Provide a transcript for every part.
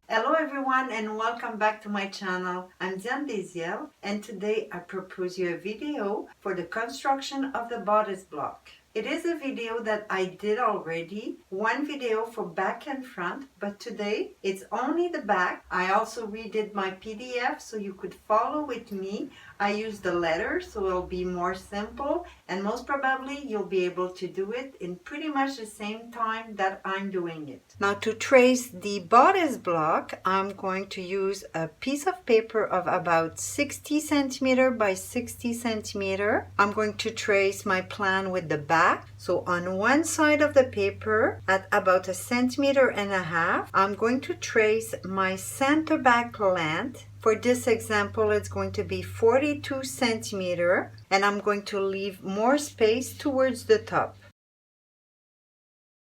Hello everyone and welcome back to my channel. I'm Deziel and today I propose you a video for the construction of the bodice block. It is a video that I did already, one video for back and front, but today it's only the back. I also redid my PDF so you could follow with me. I used the letters so it'll be more simple and most probably you'll be able to do it in pretty much the same time that I'm doing it. Now to trace the bodice block, I'm going to use a piece of paper of about 60 centimeter by 60 centimeter. I'm going to trace my plan with the back. So on one side of the paper at about 1.5 centimeters, I'm going to trace my center back length. For this example, it's going to be 42 centimeter, and I'm going to leave more space towards the top.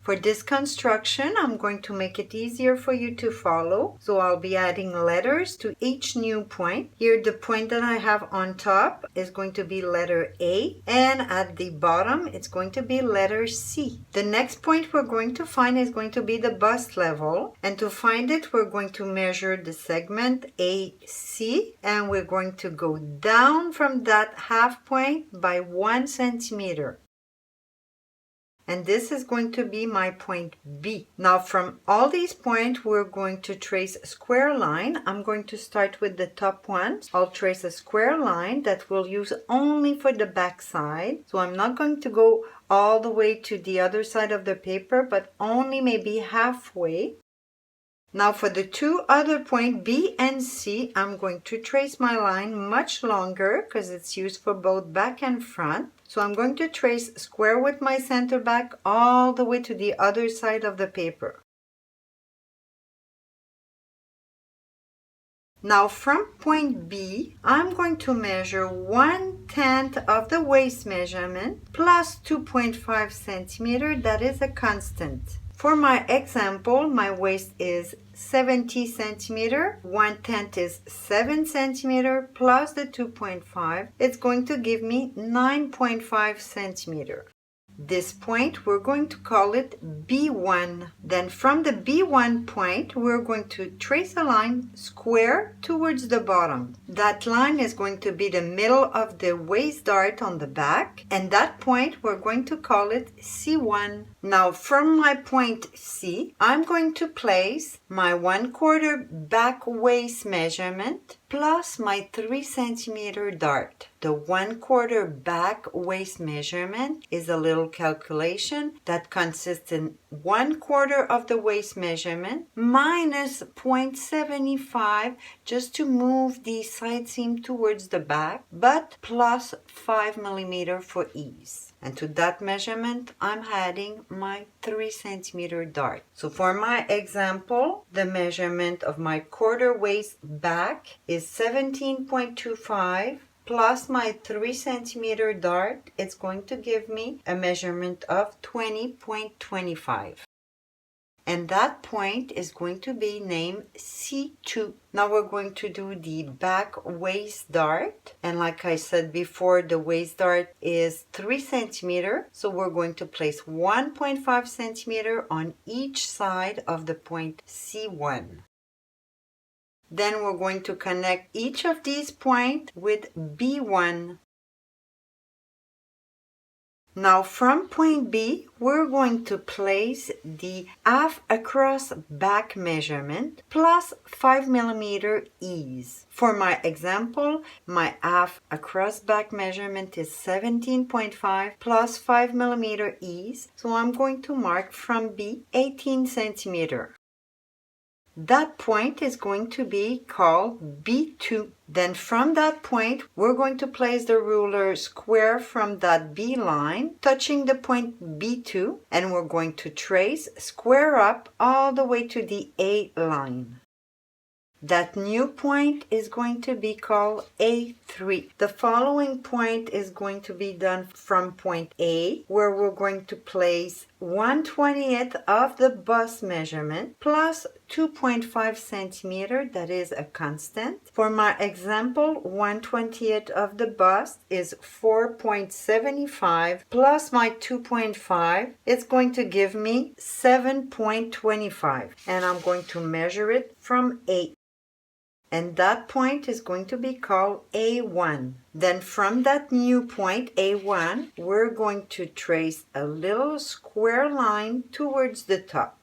For this construction, I'm going to make it easier for you to follow. So I'll be adding letters to each new point. Here, the point that I have on top is going to be letter A, and at the bottom, it's going to be letter C. The next point we're going to find is going to be the bust level. And to find it, we're going to measure the segment AC, and we're going to go down from that half point by 1 centimeter. And this is going to be my point B. Now from all these points, we're going to trace a square line. I'm going to start with the top one. I'll trace a square line that we'll use only for the back side. So I'm not going to go all the way to the other side of the paper, but only maybe halfway. Now for the two other points, B and C, I'm going to trace my line much longer because it's used for both back and front. So I'm going to trace square with my center back all the way to the other side of the paper. Now from point B, I'm going to measure 1/10 of the waist measurement plus 2.5 centimeters. That is a constant. For my example, my waist is 70 centimeter, 1/10 is 7 centimeter plus the 2.5. It's going to give me 9.5 centimeter. This point, we're going to call it B1. Then from the B1 point, we're going to trace a line square towards the bottom. That line is going to be the middle of the waist dart on the back. And that point, we're going to call it C1. Now from my point C, I'm going to place my 1/4 back waist measurement plus my 3 centimeter dart. The 1/4 back waist measurement is a little calculation that consists in 1/4 of the waist measurement minus 0.75 just to move the side seam towards the back, but plus 5 millimeters for ease. And to that measurement, I'm adding my 3 centimeter dart. So for my example, the measurement of my quarter waist back is 17.25 plus my 3 centimeter dart. It's going to give me a measurement of 20.25. And that point is going to be named C2. Now we're going to do the back waist dart. And like I said before, the waist dart is 3 centimeter. So we're going to place 1.5 centimeter on each side of the point C1. Then we're going to connect each of these points with B1. Now from point B, we're going to place the half across back measurement plus 5 millimeter ease. For my example, my half across back measurement is 17.5 plus 5 millimeter ease. So I'm going to mark from B 18 centimeter. That point is going to be called B2. Then from that point, we're going to place the ruler square from that B line, touching the point B2, and we're going to trace square up all the way to the A line. That new point is going to be called A3. The following point is going to be done from point A, where we're going to place 1/20th of the bust measurement plus 2.5 centimeter, that is a constant. For my example, 1/20th of the bust is 4.75 plus my 2.5. It's going to give me 7.25, and I'm going to measure it from 8. And that point is going to be called A1. Then from that new point, A1, we're going to trace a little square line towards the top.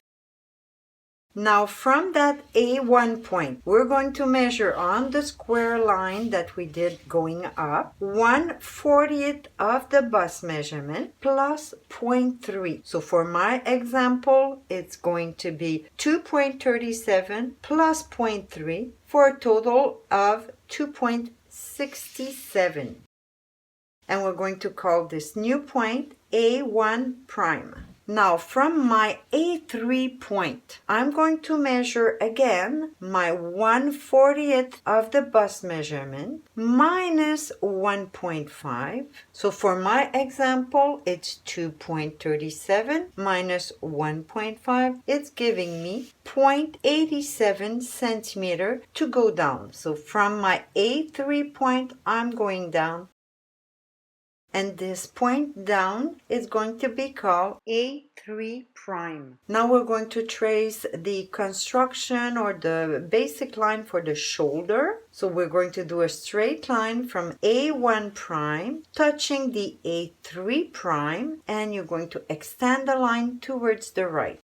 Now from that A1 point, we're going to measure on the square line that we did going up 1/40th of the bust measurement plus 0.3. So for my example, it's going to be 2.37 plus 0.3 for a total of 2.67. And we're going to call this new point A1 prime. Now from my A3 point, I'm going to measure again my 1/40th of the bust measurement minus 1.5. So for my example, it's 2.37 minus 1.5. It's giving me 0.87 centimeter to go down. So from my A3 point, I'm going down. And this point down is going to be called A3 prime. Now we're going to trace the construction or the basic line for the shoulder. So we're going to do a straight line from A1 prime touching the A3 prime, and you're going to extend the line towards the right.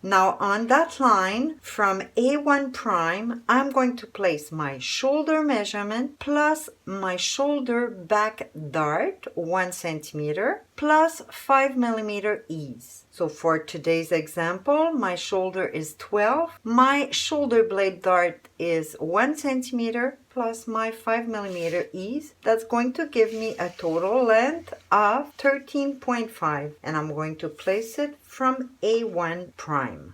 Now on that line from A1 prime, I'm going to place my shoulder measurement plus my shoulder back dart 1 centimeter plus 5 millimeter ease. So for today's example, my shoulder is 12. My shoulder blade dart is 1 centimeter plus my 5 millimeter ease. That's going to give me a total length of 13.5, and I'm going to place it from A1 prime.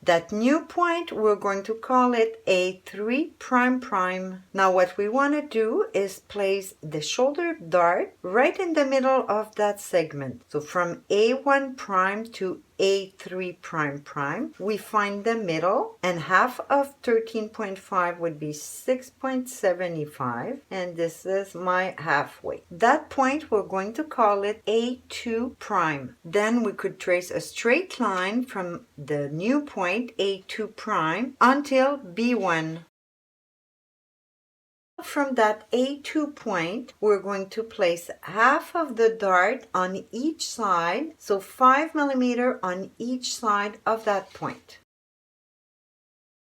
That new point, we're going to call it A3 prime prime. Now what we want to do is place the shoulder dart right in the middle of that segment. So from A1 prime to A3 prime prime, we find the middle, and half of 13.5 would be 6.75, and this is my halfway. That point, we're going to call it A2 prime. Then we could trace a straight line from the new point A2 prime until B1. From that A2 point, we're going to place half of the dart on each side, so 5 millimeter on each side of that point.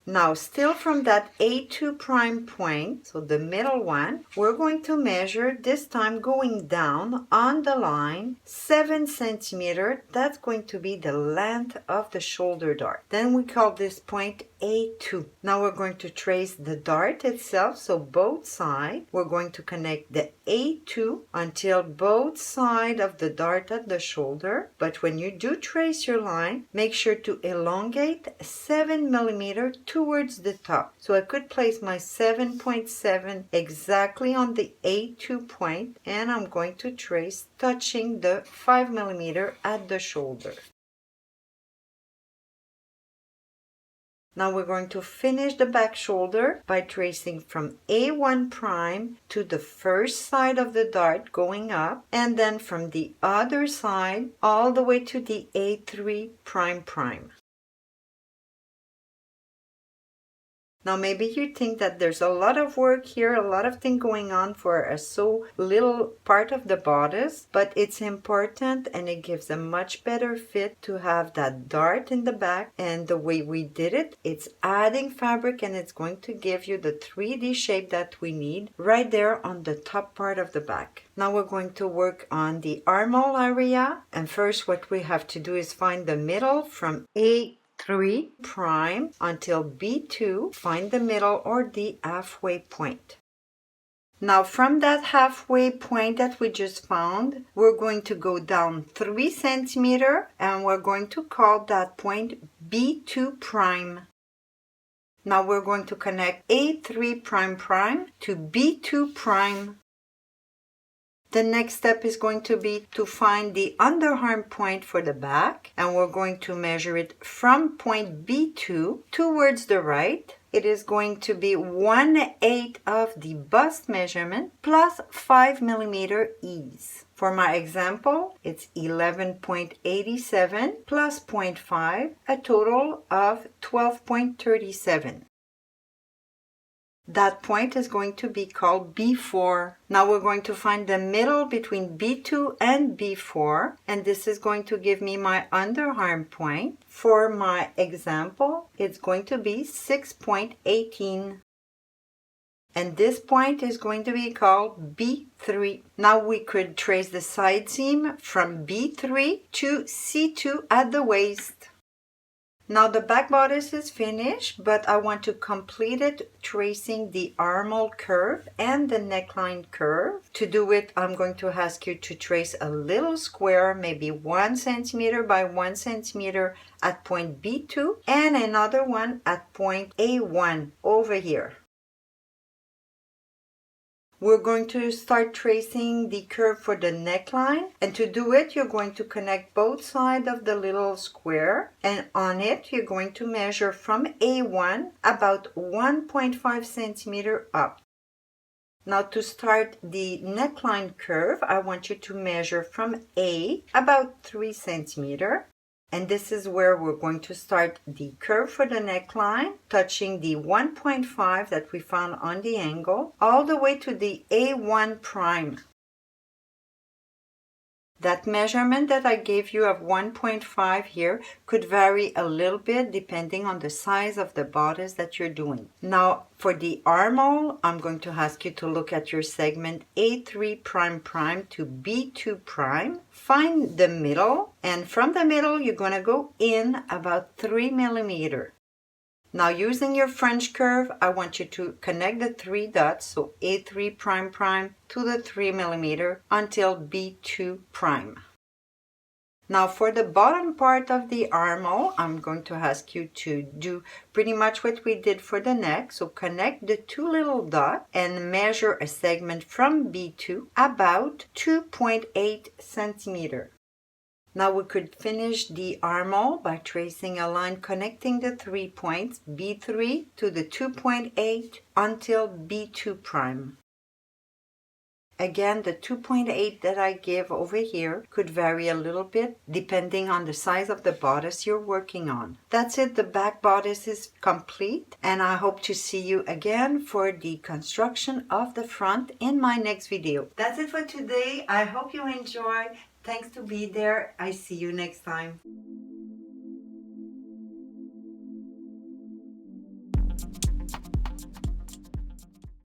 Now still from that A2 prime point, so the middle one, we're going to measure, this time going down on the line, 7 centimeter. That's going to be the length of the shoulder dart. Then we call this point A2. Now we're going to trace the dart itself, so both sides. We're going to connect the A2 until both sides of the dart at the shoulder. But when you do trace your line, make sure to elongate 7 millimeter towards the top. So I could place my 7.7 exactly on the A2 point, and I'm going to trace touching the 5 millimeter at the shoulder. Now we're going to finish the back shoulder by tracing from A1 prime to the first side of the dart going up, and then from the other side all the way to the A3 prime prime. Now maybe you think that there's a lot of work here, a lot of things going on for a so little part of the bodice, but it's important and it gives a much better fit to have that dart in the back. And the way we did it, it's adding fabric and it's going to give you the 3D shape that we need right there on the top part of the back. Now we're going to work on the armhole area, and first what we have to do is find the middle from A3 prime until B2, find the middle or the halfway point. Now from that halfway point that we just found, we're going to go down 3 centimeter and we're going to call that point B2 prime. Now we're going to connect A3 prime prime to B2 prime. The next step is going to be to find the underarm point for the back, and we're going to measure it from point B2 towards the right. It is going to be 1/8 of the bust measurement plus 5 millimeter ease. For my example, it's 11.87 plus 0.5, a total of 12.37. That point is going to be called B4. Now we're going to find the middle between B2 and B4, and this is going to give me my underarm point. For my example, it's going to be 6.18. And this point is going to be called B3. Now we could trace the side seam from B3 to C2 at the waist. Now the back bodice is finished, but I want to complete it tracing the armhole curve and the neckline curve. To do it, I'm going to ask you to trace a little square, maybe 1 centimeter by 1 centimeter at point B2 and another one at point A1 over here. We're going to start tracing the curve for the neckline, and to do it you're going to connect both sides of the little square, and on it you're going to measure from A1 about 1.5 centimeter up. Now to start the neckline curve, I want you to measure from A about 3 centimeter. And this is where we're going to start the curve for the neckline, touching the 1.5 that we found on the angle, all the way to the A1 prime. That measurement that I gave you of 1.5 here could vary a little bit depending on the size of the bodice that you're doing. Now for the armhole, I'm going to ask you to look at your segment A3 prime prime to B2 prime. Find the middle, and from the middle you're going to go in about 3 millimeter. Now using your French curve, I want you to connect the 3 dots, so A3 prime prime to the 3 millimeter until B2 prime. Now for the bottom part of the armhole, I'm going to ask you to do pretty much what we did for the neck. So connect the 2 little dots and measure a segment from B2 about 2.8 centimeter. Now we could finish the armhole by tracing a line connecting the 3 points, B3 to the 2.8 until B2 prime. Again, the 2.8 that I give over here could vary a little bit depending on the size of the bodice you're working on. That's it, the back bodice is complete, and I hope to see you again for the construction of the front in my next video. That's it for today. I hope you enjoy. Thanks to be there. I see you next time.